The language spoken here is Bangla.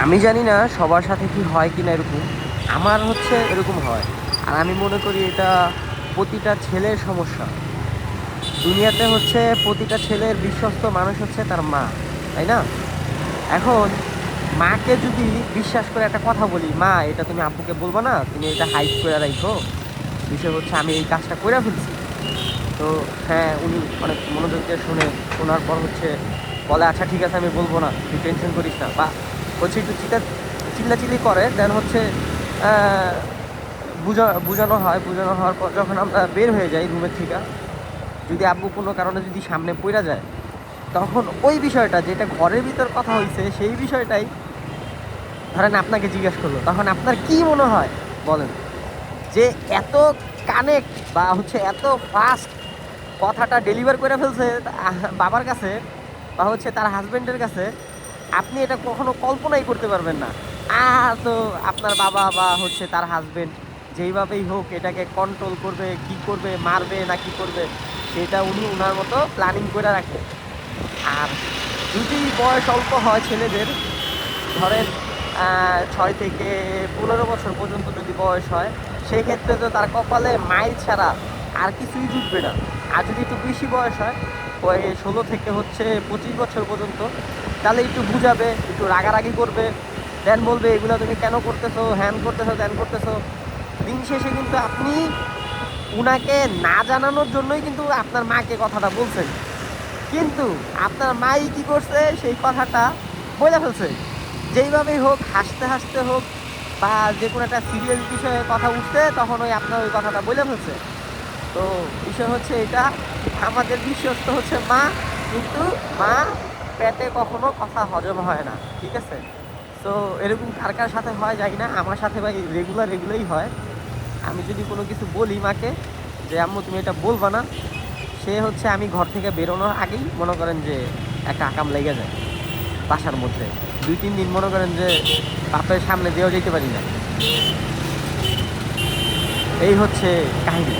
আমি জানি না সবার সাথে কি হয় কি না এরকম। আমার হচ্ছে এরকম হয়। আর আমি মনে করি এটা প্রতিটা ছেলের সমস্যা। দুনিয়াতে হচ্ছে প্রতিটা ছেলের বিশ্বস্ত মানুষ হচ্ছে তার মা, তাই না? এখন মাকে যদি বিশ্বাস করে একটা কথা বলি, মা এটা তুমি আব্বুকে বলবো না, তুমি এটা হাইড করে রাখো, বিষয় হচ্ছে আমি এই কাজটা করে ফেলছি। তো হ্যাঁ, উনি অনেক মনোযোগ দিয়ে শুনে, শোনার পর হচ্ছে বলে আচ্ছা ঠিক আছে আমি বলবো না, তুই টেনশন করিস না, বা হচ্ছে একটু চিল্লাচিল্লি করে, দেন হচ্ছে আহ, বোঝানো হয়। বোঝানো হওয়ার পর যখন আমরা বের হয়ে যাই রুমের থেকে, যদি আব্বু কোনো কারণে যদি সামনে পড়া যায়, তখন ওই বিষয়টা যেটা ঘরের ভিতর কথা হয়েছে সেই বিষয়টাই ধরেন আপনাকে জিজ্ঞেস করলো, তখন আপনার কি মনে হয় বলেন? যে এত কানেক্ট বা হচ্ছে এত ফাস্ট কথাটা ডেলিভার করে ফেলছে বাবার কাছে বা হচ্ছে তার হাজবেন্ডের কাছে, আপনি এটা কখনো কল্পনাই করতে পারবেন না। আর তো আপনার বাবা বা হচ্ছে তার হাজবেন্ড যেইভাবেই হোক এটাকে কন্ট্রোল করবে, কি করবে, মারবে না কি করবে, সেটা উনি উনার মতো প্ল্যানিং করে রাখে। আর যদি বয়স অল্প হয় ছেলেদের, ধরেন 6 থেকে 15 বছর পর্যন্ত যদি বয়স হয়, সেই ক্ষেত্রে তো তার কপালে মাইল ছাড়া আর কিছুই জুটবে না। আর যদি একটু বেশি বয়স হয়, ওই 16 থেকে হচ্ছে 25 বছর পর্যন্ত, তাহলে একটু বুঝাবে, একটু রাগারাগি করবে, দেন বলবে এগুলো তুমি কেন করতেছো, হ্যান করতেছো, ত্যান করতেছো। দিন শেষে কিন্তু আপনি উনাকে না জানানোর জন্যই কিন্তু আপনার মাকে কথাটা বলছেন, কিন্তু আপনার মাই কি করছে সেই কথাটা বলে ফেলছে। যেইভাবেই হোক, হাসতে হাসতে হোক বা যে কোনো একটা সিরিয়াস বিষয়ে কথা উঠছে, তখন ওই আপনার ওই কথাটা বলে ফেলছে। তো বিষয় হচ্ছে এটা, আমাদের বিশ্বস্ত হচ্ছে মা, কিন্তু মা পেটে কখনো কথা হজম হয় না, ঠিক আছে? তো এরকম কার কার সাথে হয় জানি না, আমার সাথে ভাই রেগুলারই হয়। আমি যদি কোনো কিছু বলি মাকে যে আম্মু তুমি এটা বলবা না, সে হচ্ছে আমি ঘর থেকে বেরোনোর আগেই মনে করেন যে একটা আকাম লেগে যায় বাসার মধ্যে। 2-3 দিন মনে করেন যে বাপের সামনে দিয়েও যেতে পারি না। এই হচ্ছে কাহিনী।